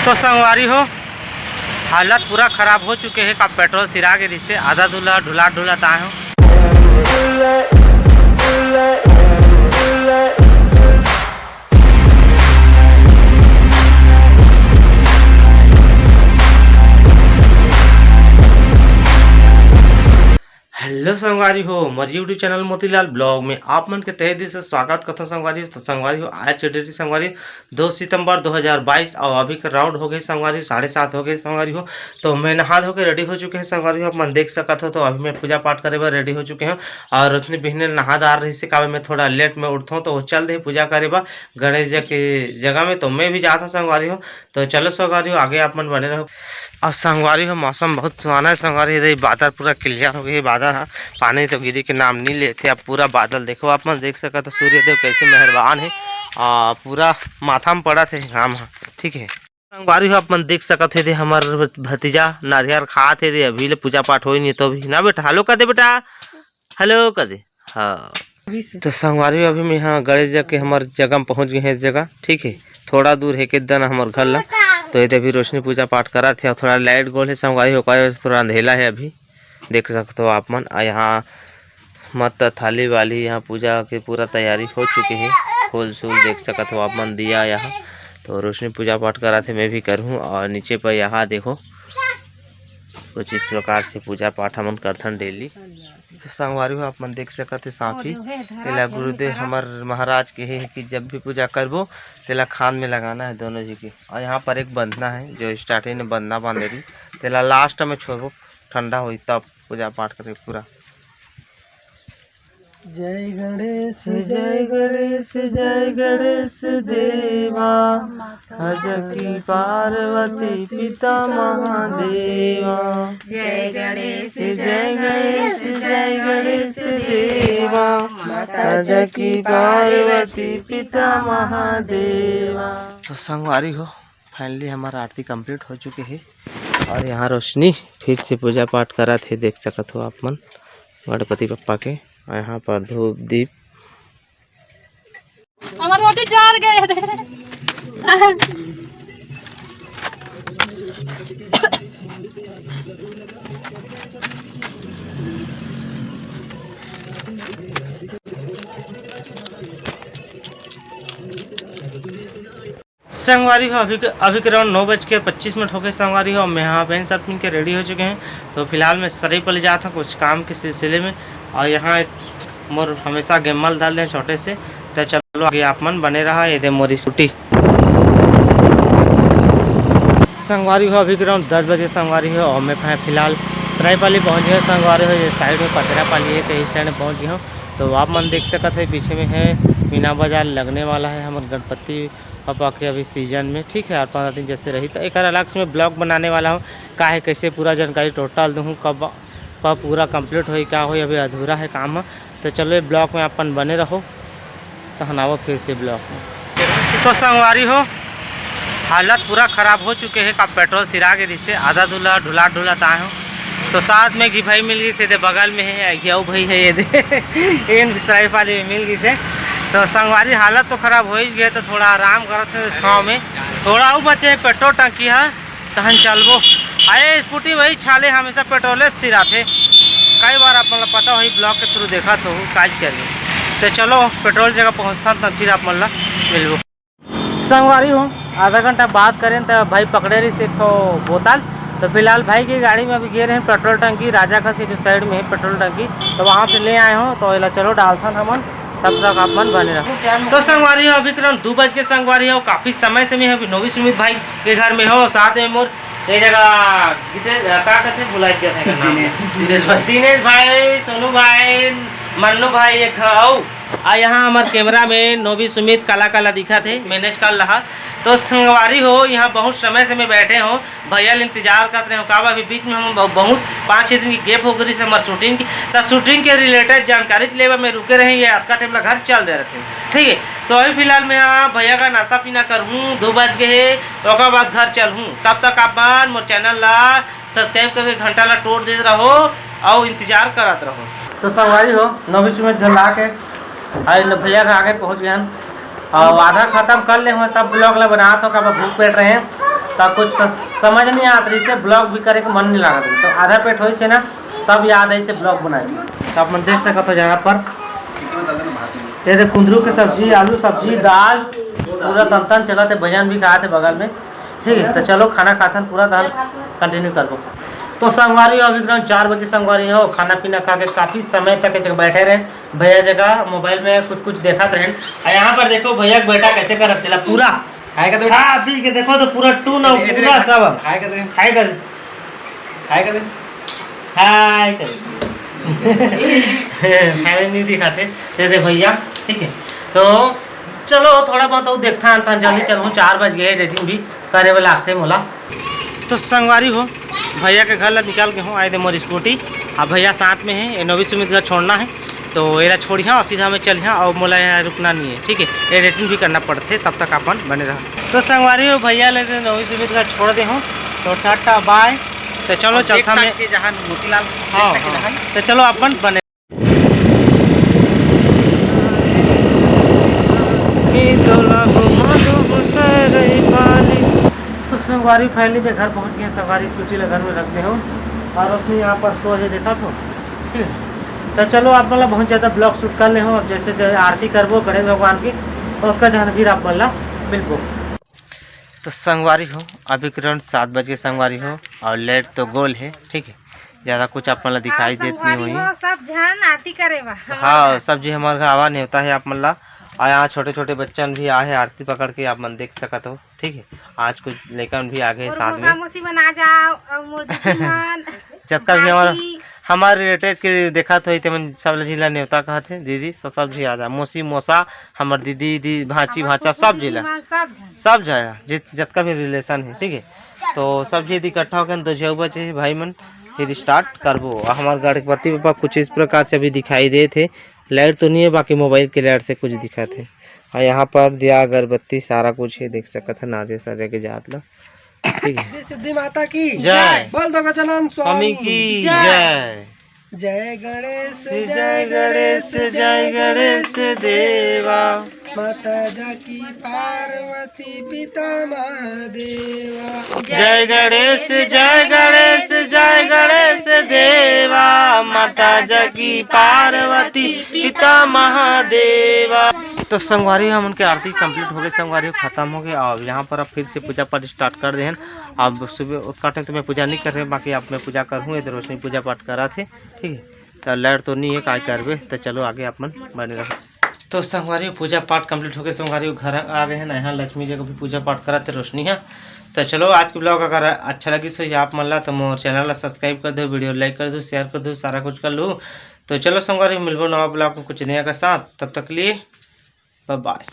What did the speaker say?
तो संगवारी हो, हालत पूरा ख़राब हो चुके हैं। का पेट्रोल सिरा के नीचे आधा धुला ढुला ढुला आए हो। हेलो संगवारी हो, मोर यूट्यूब चैनल मोतीलाल ब्लॉग में आप मन के तहे दिल से स्वागत करता हूं। संगवारी हो तो संगवारी हो, आज के डेट संगवारी 2 सितंबर 2022 और अभी का राउंड हो गई संगवारी 7:30 हो गई संगवारी हो। तो मैं नहा धो के रेडी हो चुके हैं संगवारी हो, आप मन देख सकत हो। तो अभी मैं पूजा पाठ करे बर रेडी हो चुके हैं और रोशनी बिहने नहादार रही से कावे मैं थोड़ा लेट में उठता हूँ तो चल दे पूजा करे बा गणेश जी की जगह में। तो मैं भी जाता हूँ संगवारी हो। तो चलो संगवारी हो, आगे आप मन बने रहो। और संगवारी हो, मौसम बहुत सुहाना है संगवारी हो। बादल पूरा क्लियर हो गई, बादल है, पानी तो गिरी के नाम नहीं लेते। अब पूरा बादल देखो, आप मन देख सकते हो सूर्यदेव कैसे मेहरबान है। पूरा माथा में पड़ा थे घाम है, ठीक है संगवारी हो। आप मन देख सकते थे हमार भतीजा नारियल खा थे, अभी ले पूजा पाठ हो नहीं तो भी ना बेटा। हेलो कर दे बेटा, हेलो कर दे। हाँ तो संगवारी हो, अभी मैं यहाँ गणेश जी के हमारे जगह में पहुँच गए हैं। इस जगह ठीक है, थोड़ा दूर है कि दिन हमारे घर ला। तो ये अभी रोशनी पूजा पाठ करा थे और थोड़ा लाइट गोल है संगवारी हो, थोड़ा अंधेला है अभी, देख सकते हो आप मन। यहाँ मत थाली वाली यहाँ पूजा की पूरा तैयारी हो चुकी है, फूल शूल देख सकते हो आप मन दिया यहाँ। तो रोशनी पूजा पाठ करा थे, मैं भी करूँ। और नीचे पर यहाँ देखो कुछ इस प्रकार से पूजा पाठ हम करथन डेली। तो संगवारी हो, आप मन देख सकते साफी तेला गुरुदेव हमार महाराज के है कि जब भी पूजा करबो तेला खान में लगाना है दोनों जी की। और यहाँ पर एक बंधना है जो स्टार्टिंग में बंधना बांधे रही, तेला लास्ट में छोड़बो ठंडा हुई तब पूजा पाठ करे पूरा। जय गणेश जय गणेश जय गणेश देवा, हज की पार्वती पिता महादेवा। जय गणेश जय गणेश जय गणेश देवा, हज की पार्वती पिता महादेवा। तो संगवारी हो, फाइनली हमारा आरती कंप्लीट हो चुके है। और यहाँ रोशनी फिर से पूजा पाठ करा थे, देख सकते हो आप मन गणपति बप्पा के। यहाँ पर धूप दीप हमारे रोटी जार गए थे। संगवारी हो, अभी के राउंड 9:25 हो गए संगवारी हो। मैं यहाँ पैंट शर्ट पहन के रेडी हो चुके हैं। तो फिलहाल मैं सराय पर ले जाता हूँ कुछ काम के सिलसिले में। और यहाँ मोर हमेशा गेमल डाल रहे छोटे से। तो चलो आगे आप मन बने रहा, ये दे मोरी छुट्टी संगवारी हो। अभी के राउंड 10 बजे संगवारी हो और मैं फिलहाल सरायपाली पहुँच गया संगवारी हो। ये साइड में पथरापाली है, तो इस साइड में पहुँच गया हूँ। तो आप मन देख सकते हैं पीछे में है मीना बाजार लगने वाला है हमारे गणपति पापा के अभी सीजन में, ठीक है। और 15 दिन जैसे रही तो एक अलग से मैं ब्लॉग बनाने वाला हूँ, का है कैसे पूरा जानकारी टोटल दूँ, कब पूरा कंप्लीट हो क्या हो, अभी अधूरा है काम। तो चलो ये ब्लॉग में अपन बने रहो। तो हनावो फिर से ब्लॉग में। तो संगवारी हो, हालत पूरा ख़राब हो चुके हैं। का पेट्रोल सिरा के नीचे आधा धुला ढुला ढुला आए हो। तो साथ में घी भाई मिल गई से, बगल में है घियाऊ भाई है, ये दे इन सराय वाली में मिल गई से। तो संगवारी हालत तो ख़राब हो ही गए। तो थोड़ा आराम करते छाँव में, थोड़ा वो बचे पेट्रोल टंकी है तहन चलबो। अरे स्कूटी वही छाले हमेशा पेट्रोले सिरा थे, कई बार आप मतलब पता वही ब्लॉग के थ्रू देखा तो काज करिए। तो चलो पेट्रोल जगह पहुँचता तब फिर आप मतलब मिलबो संगवारी हो। आधा घंटा बात करें तो भाई पकड़े रही से तो बोतल। तो फिलहाल भाई की गाड़ी में अभी गए रहे पेट्रोल टंकी राजा का से जो साइड में है पेट्रोल टंकी, तो वहाँ से ले आए हो। तो इला चलो डालता हमन, तब तक आप मन बने रहो। तो संगवारी हो, अभी तुरंत 2 बज के संगवारी हो। काफ़ी समय से मैं अभी नोवी सुमित भाई के घर में हो, साथ में मोर ये जगह क्या कहते बुलाई दिनेश भाई, सोनू भाई, मन्नू भाई एक आओ। यहाँ हमारे कैमरा में नोवी सुमित काला काला दिखा थे, मैनेज कर रहा। तो संगवारी हो, यहाँ बहुत समय से मैं बैठे हो, भैया इंतजार कर रहे हो। काबा अभी बीच में हम बहुत 5-6 दिन की गैप हो गई हमारे शूटिंग की। तो शूटिंग के रिलेटेड जानकारी ले में रुके रहे, ये आपका टाइम घर चल दे रहे थे, ठीक है। तो अभी फिलहाल मैं यहाँ भैया का नाश्ता पीना करूँ, 2 बज गए तो उसके बाद घर चलूँ। तब तक आप मोर चैनल ला सब्सक्राइब करके घंटा ला टोट दे रहो और इंतजार करते रहो। तो संगवारी हो, नोवी सुमित झला के भैया के आगे पहुँच गए और आधा खत्म कर ले हुए तब ब्लॉग ला बना तो कब भूख बैठ रहे हैं। तो कुछ समझ नहीं आता रही से ब्लॉग भी करे के मन नहीं लगा रही, तो आधा पेट हो से ना तब याद आई से ब्लॉग बनाए। तो अपन देख सकते हो यहाँ पर ये कुंदरू की सब्जी, आलू सब्जी, दाल पूरा तन चला थे, भजन भी खाए थे बगल में। ठीक है, तो चलो खाना खाते हैं, पूरा दाल कंटिन्यू कर दो। तो संगवारी अभी 4 बजे संगवारी हो, खाना पीना खा के काफ़ी समय तक एक जगह बैठे रहे। भैया जगह मोबाइल में कुछ देखा रहे। और यहाँ पर देखो भैया का बेटा कैसे कर रहा पूरा खा पी के, देखो तो पूरा टू ना पूरा सब हाय कर नहीं दिखाते दे भैया। ठीक है, तो चलो थोड़ा बहुत देखता है, जल्दी चलो 4 बज गए, रेटिंग भी करे वाला आते मोला। तो संगवारी हो भैया के घर निकाल के हूँ आए थे मोर स्कूटी। अब भैया साथ में है, 9वीं सुमित घर छोड़ना है तो एरा छोड़िया और सीधा में चलिया और मोला यहाँ रुकना नहीं है। ठीक है, ये रेटिंग भी करना पड़ते, तब तक अपन बने रहा। तो संगवारी हो भैया ले 9वीं सुमित घर छोड़ दे हूँ, तो टाटा बाय। तो चलो चौथा में मोतीलाल। हाँ, तो चलो अपन बने। तो संगवारी फैमिली में घर पहुंच गए, संगवारी स्कूटी घर में रखते हो और उसने यहाँ पर सो है देखा तो। ठीक है, तो चलो आप मतलब बहुत ज़्यादा ब्लॉग शूट कर ले हो, और जैसे जो आरती करबो गणेश भगवान की और उसका जहाँ फिर आप बोला मिलबो। तो संगवारी हो अभी करीब 7 बजे संगवारी हो और लेट तो गोल है। ठीक है, ज़्यादा कुछ आप मतलब दिखाई देती नहीं हुई, सब जन आरती करे बा। हाँ, सब जी हमारे आवा नहीं होता है आप मतलब। और यहाँ छोटे छोटे बच्चन भी आए आरती पकड़ के, आप मन देख सकते हो। ठीक है, आज कुछ लेकर भी आ गए साथ में बना जाओ जबका भी हमारे रिलेटेड के देखा तो सब जिला न्योता कहते दीदी, तो सब जी आ जा, मौसी मौसा हमार दीदी भाची भाचा सब जिला सब जाया जितना भी रिलेशन है। ठीक है, तो सब जी इकट्ठा होकर 2 बजे भाई मन फिर स्टार्ट करबो। हमारे गणपति पापा कुछ इस प्रकार से अभी दिखाई दे थे, लाइट तो नहीं है, बाकी मोबाइल के लाइट से कुछ दिखा थे। और यहाँ पर दिया अगरबत्ती सारा कुछ है, देख सकते हैं नारे सारे के जात ला। ठीक है, सिद्धि माता की जय, बोल दो गजानन स्वामी की जय। जय गणेश जय गणेश जय गणेश देवा, माता जाकी पार्वती पिता महादेवा। जय गणेश जय गणेश जय गणेश देवा, माता जाकी पार्वती पिता महादेवा। तो संगवारी हम उनके आरती कंप्लीट हो गई, संगवारी खत्म हो गए और यहाँ पर अब फिर से पूजा पाठ स्टार्ट कर दे। अब सुबह उसका टाइम तो मैं पूजा नहीं कर रहे, बाकी आप मैं पूजा कर हूँ, इधर रोशनी पूजा पाठ करा थे। ठीक है, तो लाइट तो नहीं है काय करवे, तो चलो आगे अपन बने रहे। तो संगवारी पूजा पाठ कंप्लीट हो गए, संगवारी घर आ गए हैं ना, यहाँ लक्ष्मी जी का भी पूजा पाठ करा थे रोशनी है। तो चलो आज के ब्लॉग अगर अच्छा लगी सो आप मन ला तो मोर चैनल सब्सक्राइब कर दो, वीडियो लाइक कर दो, शेयर कर दो, सारा कुछ कर लो। तो चलो संगवारी मिलबो नवा ब्लॉग में कुछ नया के साथ, तब तक लिए बाय बाय।